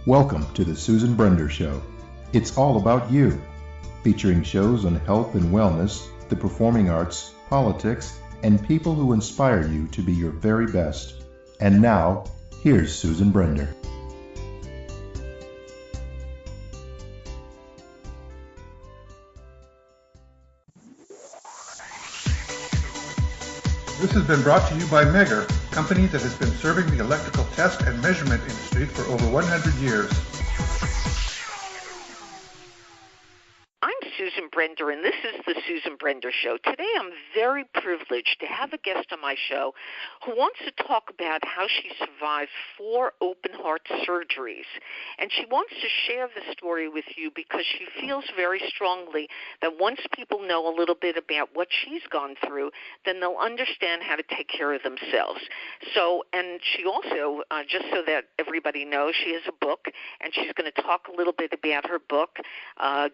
Welcome to the Susan Brender Show. It's all about you, featuring shows on health and wellness, the performing arts, politics, and people who inspire you to be your very best. And now, here's Susan Brender. This has been brought to you by Megger, a company that has been serving the electrical test and measurement industry for over 100 years. I'm Susan Brender, and this is the Susan Brender Show. Today I'm very privileged to have a guest on my show who wants to talk about how she survived 4 open-heart surgeries. And she wants to share the story with you because she feels very strongly that once people know a little bit about what she's gone through, then they'll understand how to take care of themselves. So, and she also, just so that everybody knows, she has a book, and she's going to talk a little bit about her book,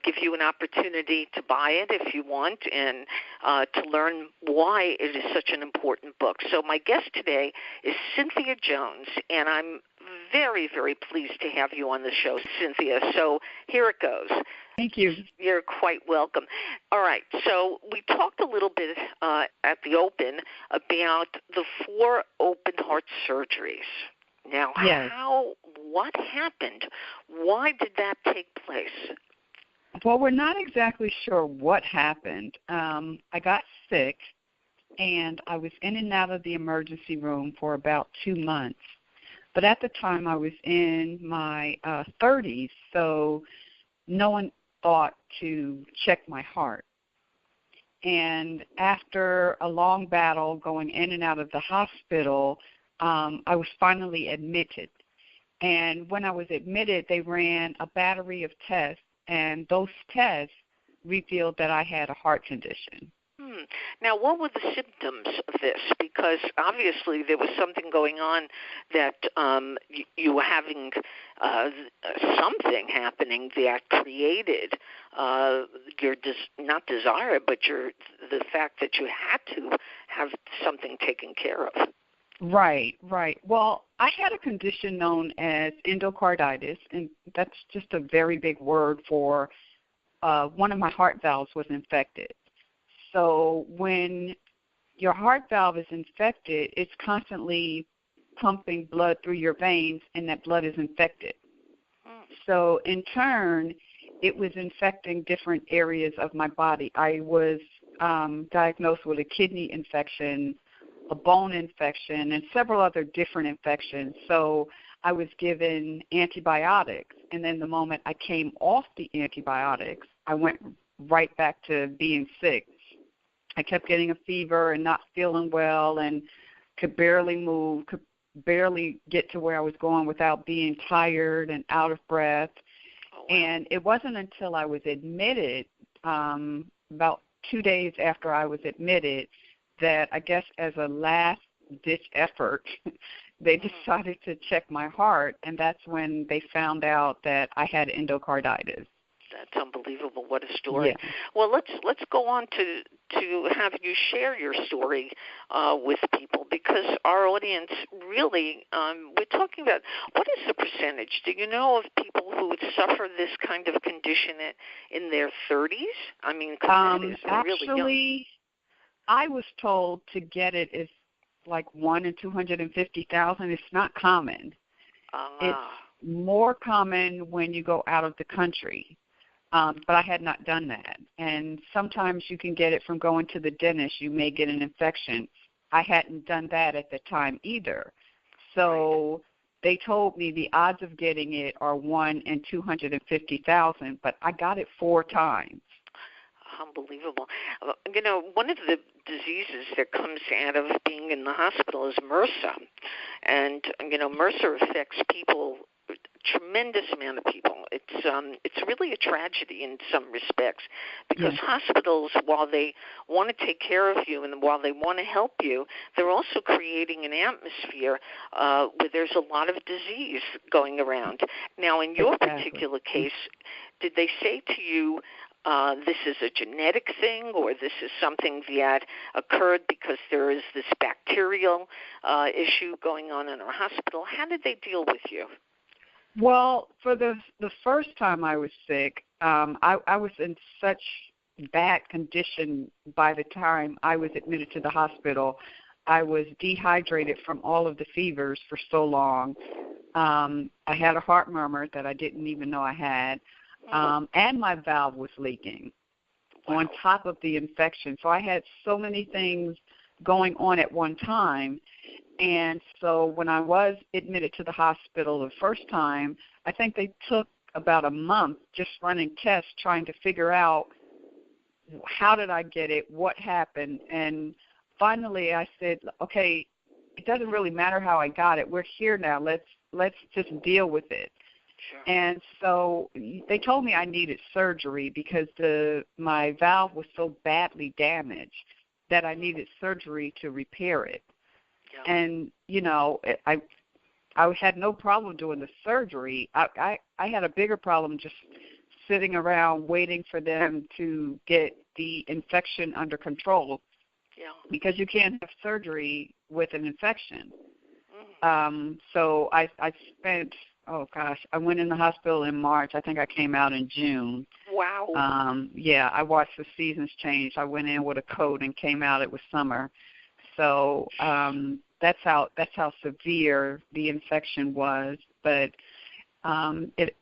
give you an opportunity to buy it if you want, and to learn why it is such an important book. So my guest today is Cynthia Jones, and I'm very, very pleased to have you on the show, Cynthia. So here it goes. Thank you. You're quite welcome. All right, so we talked a little bit at the open about the 4 open heart surgeries. Now, Yes. what happened? Why did that take place? Well, we're not exactly sure what happened. I got sick, and I was in and out of the emergency room for about 2 months. But at the time, I was in my 30s, so no one thought to check my heart. And after a long battle going in and out of the hospital, I was finally admitted. And when I was admitted, they ran a battery of tests, and those tests revealed that I had a heart condition. Now, what were the symptoms of this? Because obviously there was something going on that you were having something happening that created your not desire, but the fact that you had to have something taken care of. Right. Well, I had a condition known as endocarditis, and that's just a very big word for one of my heart valves was infected. So when your heart valve is infected, it's constantly pumping blood through your veins, and that blood is infected. So in turn, it was infecting different areas of my body. I was diagnosed with a kidney infection, a bone infection, and several other different infections. So I was given antibiotics, and then the moment I came off the antibiotics, I went right back to being sick. I kept getting a fever and not feeling well and could barely move, could barely get to where I was going without being tired and out of breath. Oh, wow. And it wasn't until I was admitted, about 2 days after I was admitted, that I guess as a last-ditch effort, they decided to check my heart, and that's when they found out that I had endocarditis. That's unbelievable. What a story. Yeah. Well, let's go on to have you share your story with people, because our audience really, we're talking about, what is the percentage? Do you know of people who would suffer this kind of condition in their 30s? I mean, because it is really young. Actually, I was told to get it is like 1 in 250,000. It's not common. It's more common when you go out of the country. But I had not done that. And sometimes you can get it from going to the dentist. You may get an infection. I hadn't done that at the time either. So they told me the odds of getting it are 1 in 250,000, but I got it 4 times. Unbelievable. You know, one of the diseases that comes out of being in the hospital is MRSA. And, you know, MRSA affects people, a tremendous amount of people. It's really a tragedy in some respects, because hospitals, while they want to take care of you and while they want to help you, they're also creating an atmosphere where there's a lot of disease going around. Now, in your particular case, did they say to you, this is a genetic thing, or this is something that occurred because there is this bacterial issue going on in our hospital? How did they deal with you? Well, for the first time I was sick, I was in such bad condition by the time I was admitted to the hospital. I was dehydrated from all of the fevers for so long. I had a heart murmur that I didn't even know I had, and my valve was leaking on top of the infection. So I had so many things going on at one time. And so when I was admitted to the hospital the first time, I think they took about a month just running tests trying to figure out how did I get it, what happened. And finally I said, okay, it doesn't really matter how I got it. We're here now. Let's just deal with it. Sure. And so they told me I needed surgery because my valve was so badly damaged that I needed surgery to repair it. Yeah. And, you know, I had no problem doing the surgery. I had a bigger problem just sitting around waiting for them to get the infection under control. Yeah. Because you can't have surgery with an infection. So I spent, I went in the hospital in March. I think I came out in June. Wow. I watched the seasons change. I went in with a coat and came out. It was summer. So that's how severe the infection was. But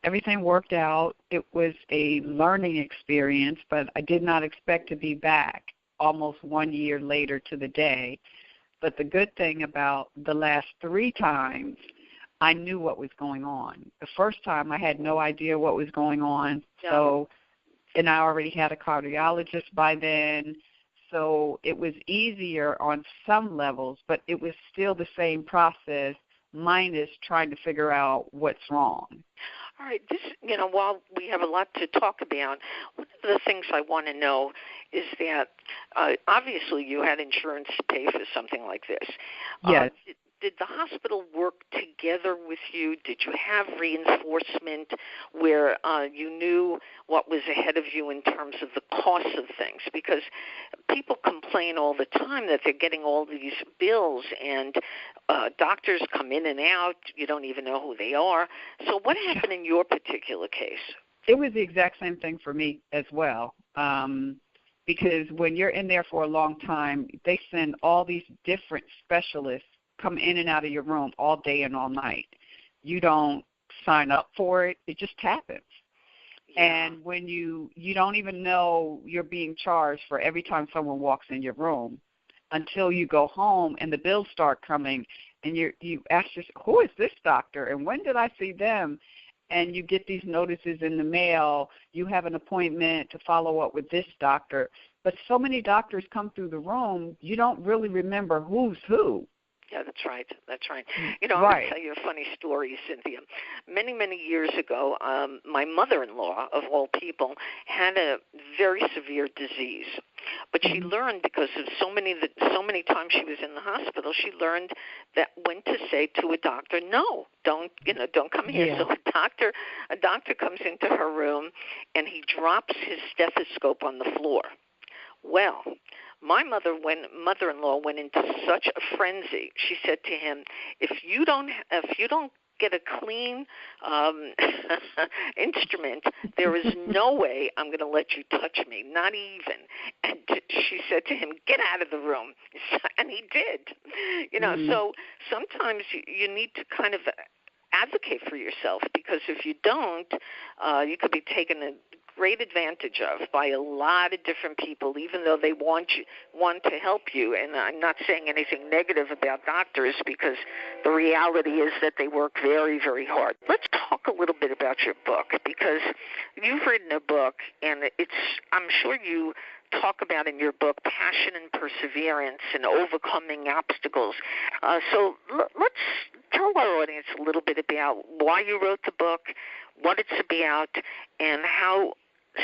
everything worked out. It was a learning experience, but I did not expect to be back almost 1 year later to the day. But the good thing about the last 3 times, I knew what was going on. The first time I had no idea what was going on. Yeah. So, and I already had a cardiologist by then. So it was easier on some levels, but it was still the same process minus trying to figure out what's wrong. All right. While we have a lot to talk about, one of the things I want to know is that obviously you had insurance to pay for something like this. Yes. Did the hospital work together with you? Did you have reinforcement where you knew what was ahead of you in terms of the cost of things? Because people complain all the time that they're getting all these bills and doctors come in and out. You don't even know who they are. So what happened in your particular case? It was the exact same thing for me as well. Because when you're in there for a long time, they send all these different specialists come in and out of your room all day and all night. You don't sign up for it. It just happens. Yeah. And when you don't even know you're being charged for every time someone walks in your room until you go home and the bills start coming and you ask yourself, who is this doctor and when did I see them? And you get these notices in the mail. You have an appointment to follow up with this doctor. But so many doctors come through the room, you don't really remember who's who. Yeah, that's right. I'm going to tell you a funny story, Cynthia. Many, many years ago, my mother-in-law, of all people, had a very severe disease. But she learned, because of so many times she was in the hospital, she learned that when to say to a doctor, no, don't come here. Yeah. So a doctor comes into her room, and he drops his stethoscope on the floor. Well, my mother-in-law went into such a frenzy. She said to him, "If you don't get a clean instrument, there is no way I'm going to let you touch me, not even." And she said to him, "Get out of the room," and he did. So sometimes you need to kind of advocate for yourself, because if you don't, you could be taken great advantage of by a lot of different people, even though they want to help you. And I'm not saying anything negative about doctors, because the reality is that they work very, very hard. Let's talk a little bit about your book, because you've written a book, and I'm sure you talk about in your book passion and perseverance and overcoming obstacles. So let's tell our audience a little bit about why you wrote the book, what it's about, and how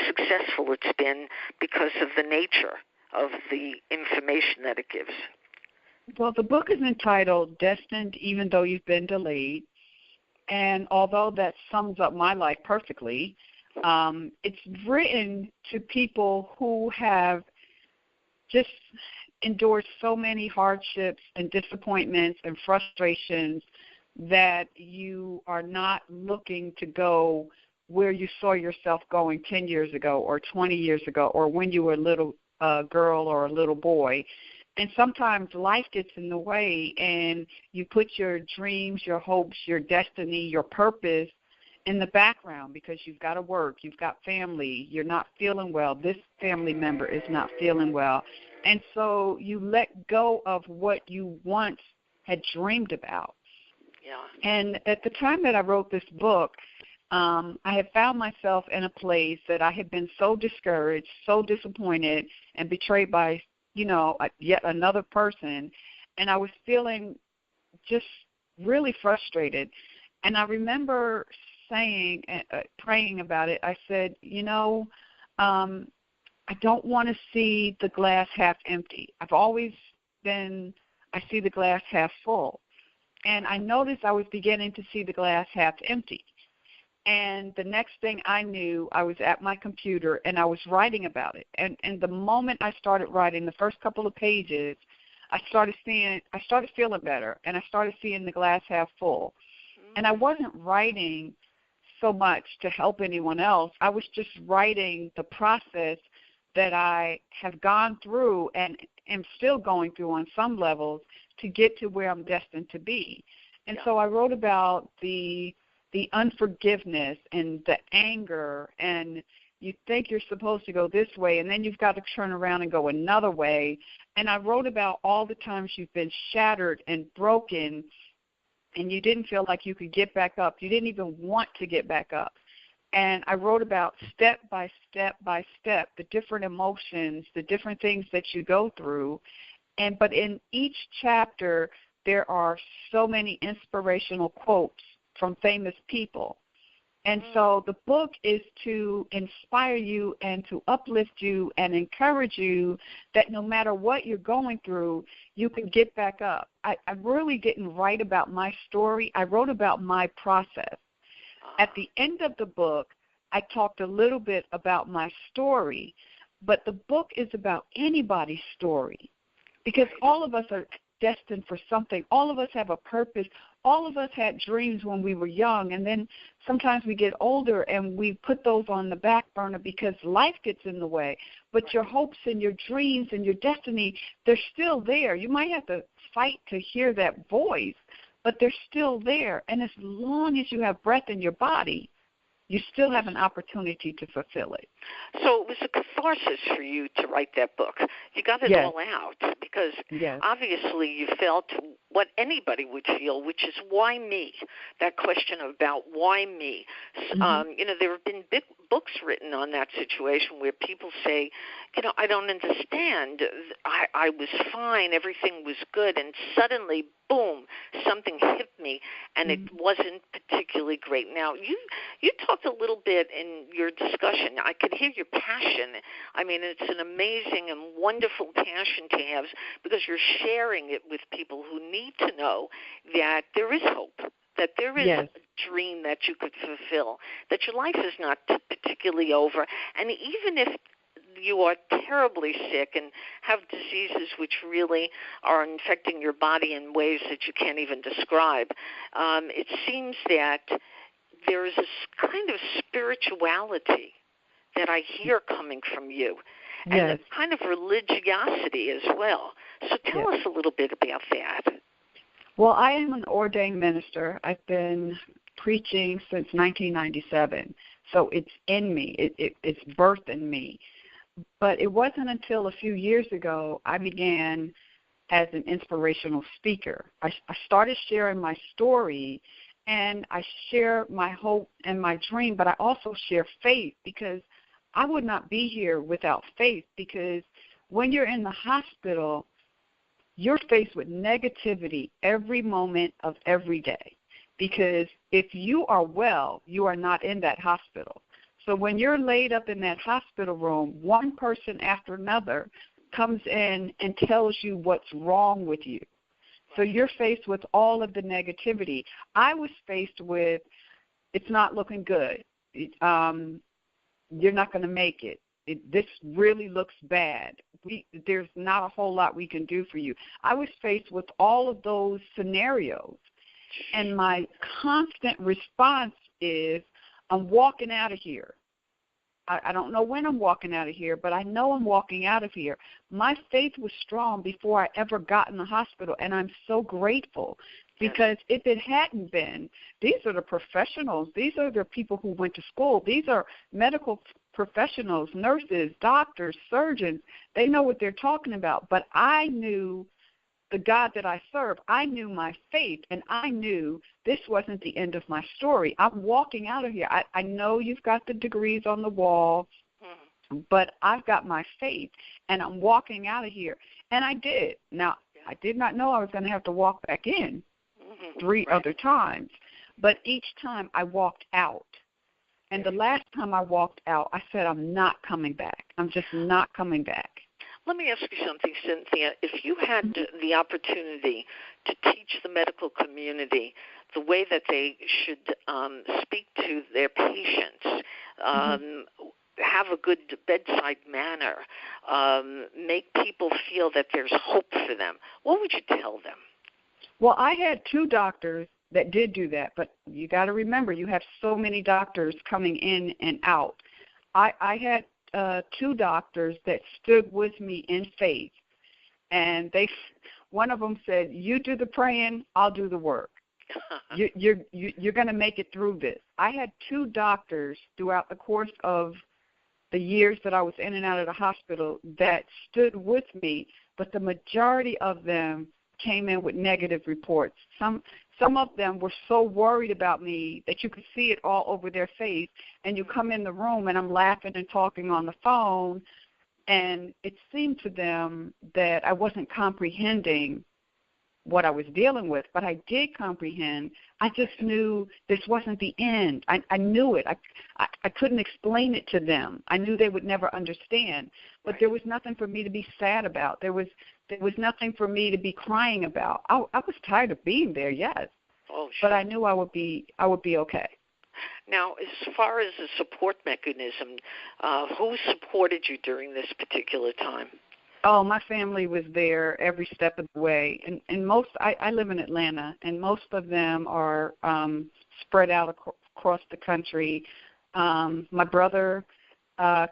successful it's been because of the nature of the information that it gives. Well, the book is entitled Destined Even Though You've Been Delayed, and although that sums up my life perfectly, it's written to people who have just endured so many hardships and disappointments and frustrations, that you are not looking to go where you saw yourself going 10 years ago or 20 years ago or when you were a little girl or a little boy. And sometimes life gets in the way, and you put your dreams, your hopes, your destiny, your purpose in the background because you've got to work, you've got family, you're not feeling well, this family member is not feeling well. And so you let go of what you once had dreamed about. Yeah. And at the time that I wrote this book, I had found myself in a place that I had been so discouraged, so disappointed, and betrayed by, yet another person. And I was feeling just really frustrated. And I remember saying, praying about it, I said, I don't want to see the glass half empty. I've always been, I see the glass half full. And I noticed I was beginning to see the glass half empty. And the next thing I knew, I was at my computer and I was writing about it. And the moment I started writing, the first couple of pages, I started feeling better, and I started seeing the glass half full. And I wasn't writing so much to help anyone else. I was just writing the process that I have gone through and am still going through on some levels to get to where I'm destined to be. And so I wrote about the unforgiveness and the anger, and you think you're supposed to go this way, and then you've got to turn around and go another way. And I wrote about all the times you've been shattered and broken, and you didn't feel like you could get back up. You didn't even want to get back up. And I wrote about step by step by step the different emotions, the different things that you go through. But in each chapter, there are so many inspirational quotes from famous people. And so the book is to inspire you and to uplift you and encourage you that no matter what you're going through, you can get back up. I really didn't write about my story. I wrote about my process. At the end of the book, I talked a little bit about my story, but the book is about anybody's story because all of us are destined for something. All of us have a purpose. All of us had dreams when we were young, and then sometimes we get older and we put those on the back burner because life gets in the way. But your hopes and your dreams and your destiny, they're still there. You might have to fight to hear that voice, but they're still there. And as long as you have breath in your body, you still have an opportunity to fulfill it. So it was a catharsis for you to write that book. You got it all out because obviously you felt what anybody would feel, which is why me? That question about why me. There have been big books written on that situation where people say, I don't understand. I was fine. Everything was good. And suddenly, boom, something hit me, and it wasn't particularly great. Now, you talked a little bit in your discussion. I could hear your passion. I mean, it's an amazing and wonderful passion to have because you're sharing it with people who need to know that there is hope, that there is a dream that you could fulfill, that your life is not particularly over. And even if you are terribly sick and have diseases which really are infecting your body in ways that you can't even describe, it seems that there is a kind of spirituality that I hear coming from you, and a kind of religiosity as well. So tell us a little bit about that. Well, I am an ordained minister. I've been preaching since 1997, so it's in me. It's birthed in me. But it wasn't until a few years ago I began as an inspirational speaker. I started sharing my story, and I share my hope and my dream, but I also share faith because I would not be here without faith, because when you're in the hospital, you're faced with negativity every moment of every day, because if you are well, you are not in that hospital. So when you're laid up in that hospital room, one person after another comes in and tells you what's wrong with you. So you're faced with all of the negativity. I was faced with, it's not looking good. You're not going to make it. This really looks bad. There's not a whole lot we can do for you. I was faced with all of those scenarios. And my constant response is, I'm walking out of here. I don't know when I'm walking out of here, but I know I'm walking out of here. My faith was strong before I ever got in the hospital, and I'm so grateful because if it hadn't been, these are the professionals. These are the people who went to school. These are medical professionals, nurses, doctors, surgeons. They know what they're talking about. But I knew the God that I serve. I knew my faith, and I knew this wasn't the end of my story. I'm walking out of here. I know you've got the degrees on the wall, but I've got my faith, and I'm walking out of here. And I did. Now, I did not know I was going to have to walk back in 3 other times, but each time I walked out. And the last time I walked out, I said, I'm not coming back. I'm just not coming back. Let me ask you something, Cynthia. If you had the opportunity to teach the medical community the way that they should speak to their patients, have a good bedside manner, make people feel that there's hope for them, what would you tell them? Well, I had 2 doctors that did do that, but you got to remember, you have so many doctors coming in and out. I had 2 doctors that stood with me in faith, and one of them said, "You do the praying, I'll do the work. You're going to make it through this." I had 2 doctors throughout the course of the years that I was in and out of the hospital that stood with me, but the majority of them came in with negative reports. Some of them were so worried about me that you could see it all over their face, and you come in the room and I'm laughing and talking on the phone, and it seemed to them that I wasn't comprehending what I was dealing with, but I did comprehend. I just knew this wasn't the end. I knew it. I couldn't explain it to them. I knew they would never understand, but there was nothing for me to be sad about. There was nothing for me to be crying about. I was tired of being there, yes, but I knew I would be okay. Now, as far as the support mechanism, who supported you during this particular time? Oh, my family was there every step of the way, and most. I live in Atlanta, and most of them are spread out across the country. My brother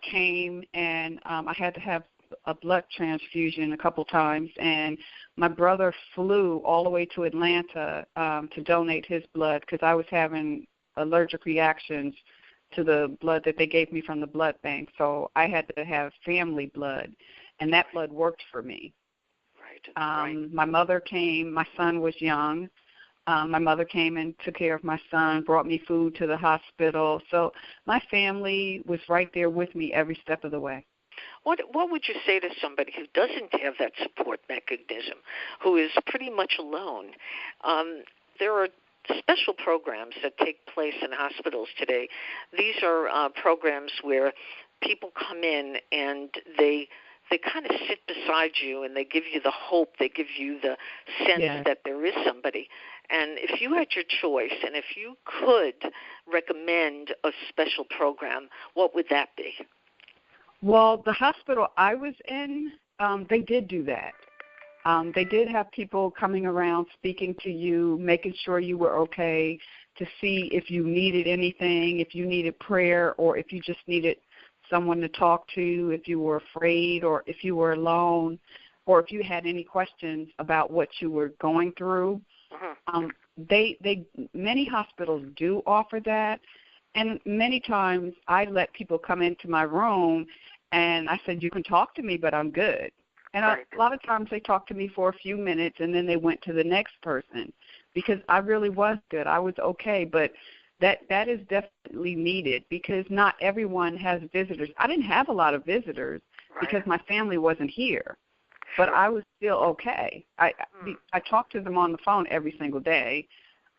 came, and I had to have a blood transfusion a couple times, and my brother flew all the way to Atlanta to donate his blood because I was having allergic reactions to the blood that they gave me from the blood bank, so I had to have family blood. And that blood worked for me. Right. My mother came. My son was young. My mother came and took care of my son, brought me food to the hospital. So my family was right there with me every step of the way. What would you say to somebody who doesn't have that support mechanism, who is pretty much alone? There are special programs that take place in hospitals today. These are programs where people come in and they kind of sit beside you, and they give you the hope, they give you the sense that there is somebody. And if you had your choice, and if you could recommend a special program, what would that be? Well, the hospital I was in, they did do that. They did have people coming around, speaking to you, making sure you were okay, to see if you needed anything, if you needed prayer, or if you just needed someone to talk to, if you were afraid or if you were alone, or if you had any questions about what you were going through. Many hospitals do offer that, and many times I let people come into my room and I said, you can talk to me, but I'm good. And a lot of times they talked to me for a few minutes and then they went to the next person because I really was good. I was okay, but that is definitely needed because not everyone has visitors. I didn't have a lot of visitors because my family wasn't here, but I was still okay. I talked to them on the phone every single day,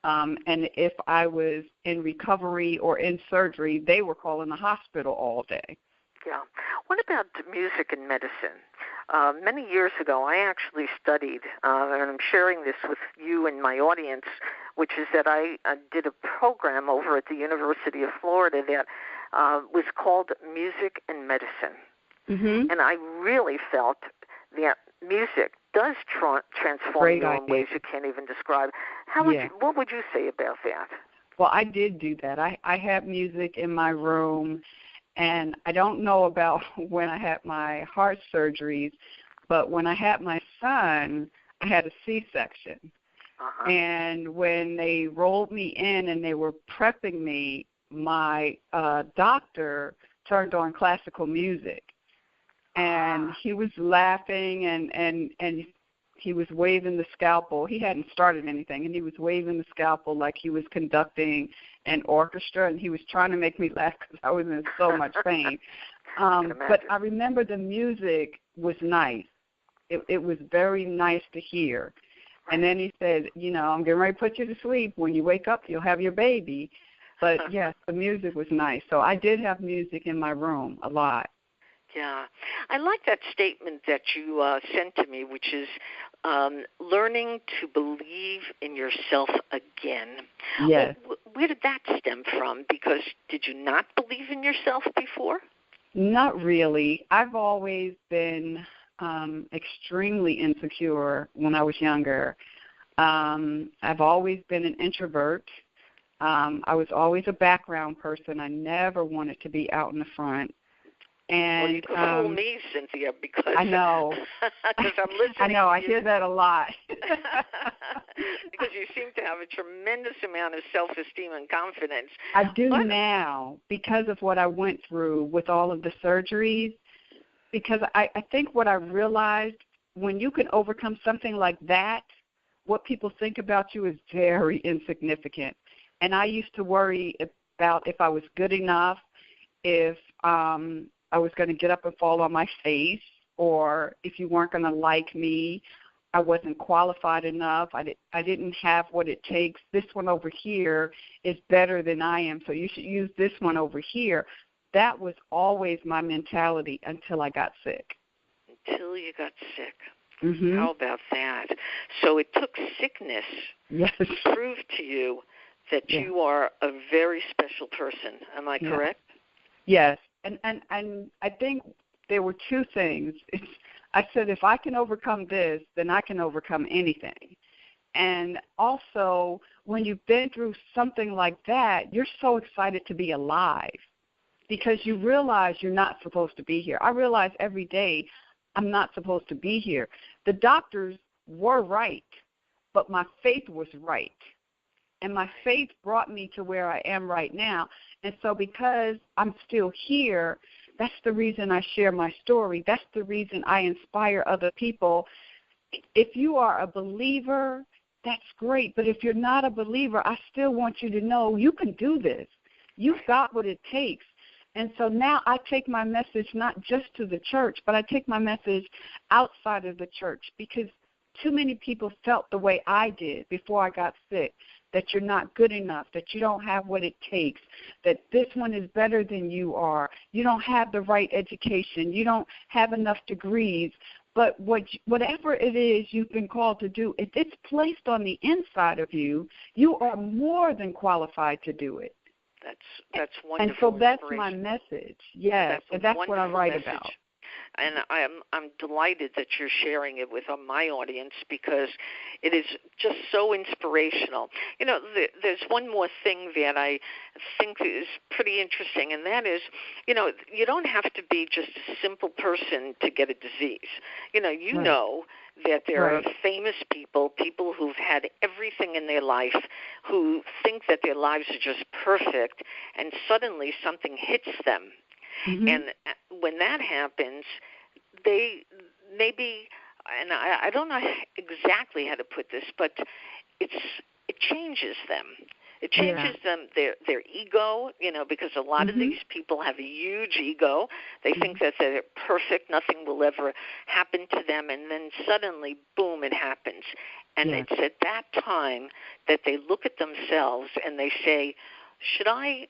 and if I was in recovery or in surgery, they were calling the hospital all day. Yeah. What about music and medicine? Many years ago, I actually studied, and I'm sharing this with you and my audience, which is that I did a program over at the University of Florida that was called Music and Medicine. And I really felt that music does transform Great you idea. in ways you can't even describe. What would you say about that? Well, I did do that. I have music in my room, and I don't know about when I had my heart surgeries, but when I had my son, I had a C-section. Uh-huh. And when they rolled me in and they were prepping me, my doctor turned on classical music. And he was laughing and he was waving the scalpel. He hadn't started anything, and he was waving the scalpel like he was conducting an orchestra, and he was trying to make me laugh because I was in so much pain. But I remember the music was nice. It was very nice to hear. And then he said, I'm getting ready to put you to sleep. When you wake up, you'll have your baby. But, yes, the music was nice. So I did have music in my room a lot. Yeah. I like that statement that you sent to me, which is learning to believe in yourself again. Yes. Where did that stem from? Because did you not believe in yourself before? Not really. I've always been extremely insecure when I was younger. I've always been an introvert. I was always a background person. I never wanted to be out in the front. And, well, you can fool me, Cynthia, because I know. Because I'm listening. I know. I hear that a lot. Because you seem to have a tremendous amount of self-esteem and confidence. I do now because of what I went through with all of the surgeries. Because I think what I realized, when you can overcome something like that, what people think about you is very insignificant. And I used to worry about if I was good enough, if I was going to get up and fall on my face, or if you weren't going to like me, I wasn't qualified enough, I didn't have what it takes. This one over here is better than I am, so you should use this one over here. That was always my mentality until I got sick. Until you got sick. Mm-hmm. How about that? So it took sickness to prove to you that you are a very special person. Am I correct? Yes. And I think there were two things. I said, if I can overcome this, then I can overcome anything. And also, when you've been through something like that, you're so excited to be alive because you realize you're not supposed to be here. I realize every day I'm not supposed to be here. The doctors were right, but my faith was right. And my faith brought me to where I am right now. And so because I'm still here, that's the reason I share my story. That's the reason I inspire other people. If you are a believer, that's great. But if you're not a believer, I still want you to know you can do this. You've got what it takes. And so now I take my message not just to the church, but I take my message outside of the church, because too many people felt the way I did before I got sick, that you're not good enough, that you don't have what it takes, that this one is better than you are, you don't have the right education, you don't have enough degrees. But whatever it is you've been called to do, if it's placed on the inside of you, you are more than qualified to do it. That's wonderful. And so that's my message. Yes, and that's what I write about. And I'm delighted that you're sharing it with my audience, because it is just so inspirational. There's one more thing that I think is pretty interesting, and that is, you don't have to be just a simple person to get a disease. Know that there are famous people who've had everything in their life, who think that their lives are just perfect, and suddenly something hits them. Mm-hmm. And when that happens, they maybe, and I don't know exactly how to put this, but it changes them. It changes them, their ego, because a lot of these people have a huge ego. They think that they're perfect, nothing will ever happen to them, and then suddenly, boom, it happens. And it's at that time that they look at themselves and they say, should I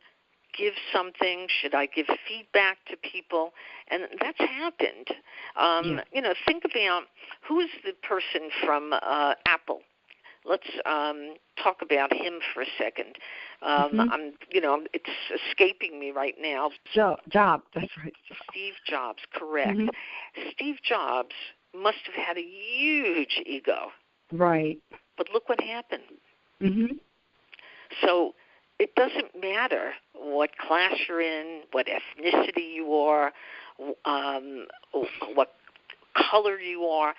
give something? Should I give feedback to people? And that's happened. Think about who's the person from Apple. Let's talk about him for a second. It's escaping me right now. Jobs, that's right. Steve Jobs, correct. Steve Jobs must have had a huge ego. Right. But look what happened. Mhm. So it doesn't matter what class you're in, what ethnicity you are, what color you are.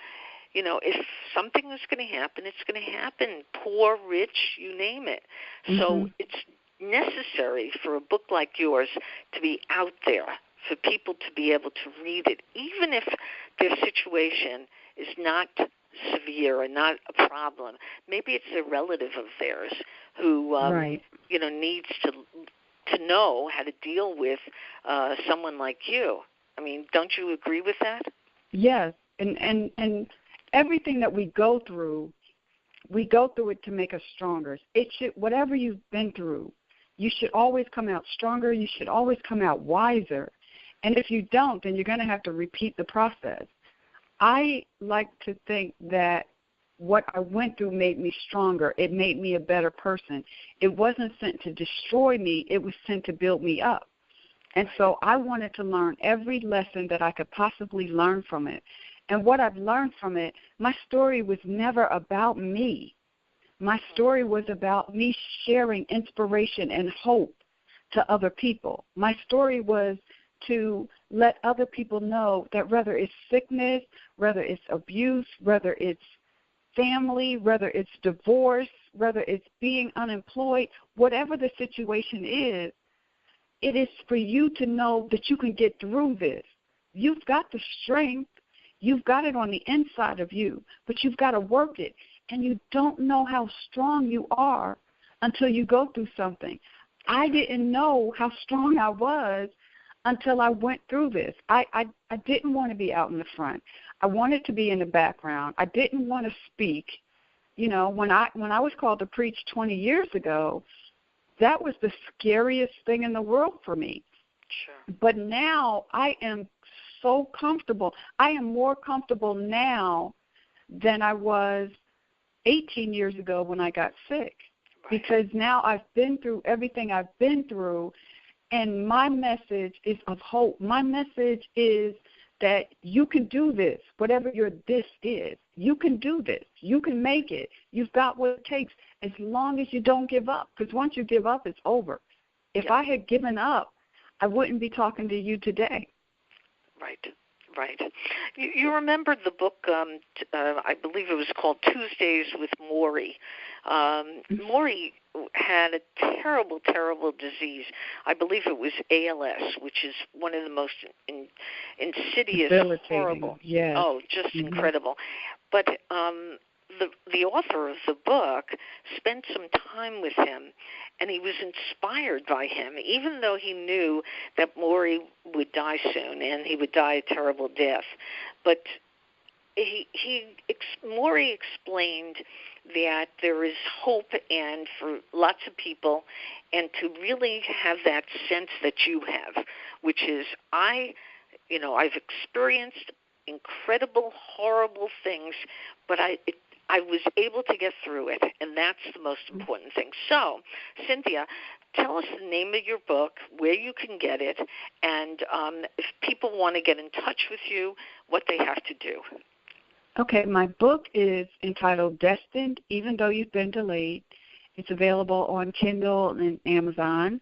You know, if something is going to happen, it's going to happen. Poor, rich, you name it. So it's necessary for a book like yours to be out there, for people to be able to read it, even if their situation is not severe or not a problem. Maybe it's a relative of theirs who, you know, needs to know how to deal with someone like you. I mean, don't you agree with that? Yes, and everything that we go through it to make us stronger. It should, whatever you've been through, you should always come out stronger. You should always come out wiser. And if you don't, then you're going to have to repeat the process. I like to think that what I went through made me stronger. It made me a better person. It wasn't sent to destroy me. It was sent to build me up. And so I wanted to learn every lesson that I could possibly learn from it. And what I've learned from it, my story was never about me. My story was about me sharing inspiration and hope to other people. My story was to let other people know that whether it's sickness, whether it's abuse, whether it's family, whether it's divorce, whether it's being unemployed, whatever the situation is, it is for you to know that you can get through this. You've got the strength. You've got it on the inside of you, but you've got to work it. And you don't know how strong you are until you go through something. I didn't know how strong I was until I went through this. I didn't want to be out in the front. I wanted to be in the background. I didn't want to speak. You know, when I was called to preach 20 years ago, that was the scariest thing in the world for me. Sure. But now I am so comfortable. I am more comfortable now than I was 18 years ago when I got sick. Right. Because now I've been through everything I've been through, and my message is of hope. My message is that you can do this, whatever your this is. You can do this. You can make it. You've got what it takes as long as you don't give up, because once you give up, it's over. If I had given up, I wouldn't be talking to you today. Right. You remember the book, I believe it was called Tuesdays with Maury. Maury had a terrible, terrible disease. I believe it was ALS, which is one of the most insidious, horrible. Yes. Oh, just incredible. But the author of the book spent some time with him, and he was inspired by him, even though he knew that Maury would die soon and he would die a terrible death. But Maury explained that there is hope and for lots of people, and to really have that sense that you have, which is I've experienced incredible, horrible things, but I was able to get through it, and that's the most important thing. So, Cynthia, tell us the name of your book, where you can get it, and if people want to get in touch with you, what they have to do. Okay, my book is entitled Destined, Even Though You've Been Delayed. It's available on Kindle and Amazon.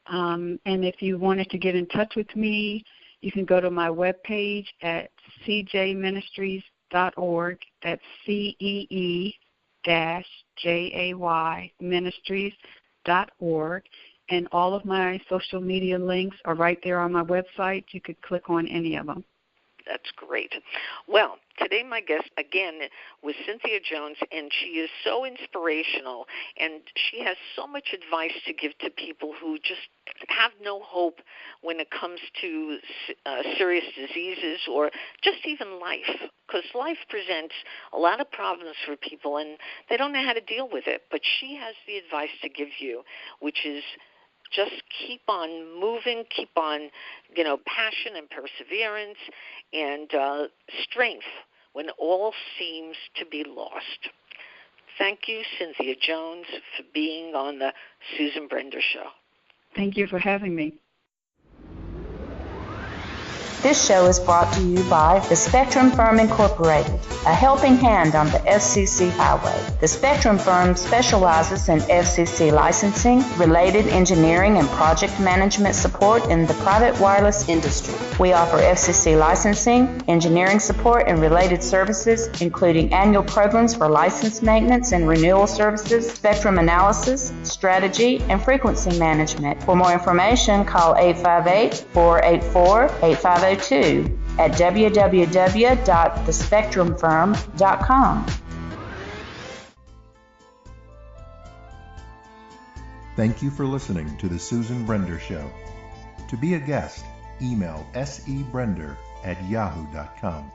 And if you wanted to get in touch with me, you can go to my webpage at cjministries.org. That's CEE-JAY ministries.org. And all of my social media links are right there on my website. You could click on any of them. That's great. Well, today my guest, again, was Cynthia Jones, and she is so inspirational, and she has so much advice to give to people who just have no hope when it comes to serious diseases or just even life, because life presents a lot of problems for people, and they don't know how to deal with it. But she has the advice to give you, which is just keep on moving, keep on, passion and perseverance and strength when all seems to be lost. Thank you, Cynthia Jones, for being on the Susan Brender Show. Thank you for having me. This show is brought to you by the Spectrum Firm Incorporated, a helping hand on the FCC highway. The Spectrum Firm specializes in FCC licensing, related engineering, and project management support in the private wireless industry. We offer FCC licensing, engineering support, and related services, including annual programs for license maintenance and renewal services, spectrum analysis, strategy, and frequency management. For more information, call 858-484-8502 at www.thespectrumfirm.com. Thank you for listening to The Susan Brender Show. To be a guest, email sebrender@yahoo.com.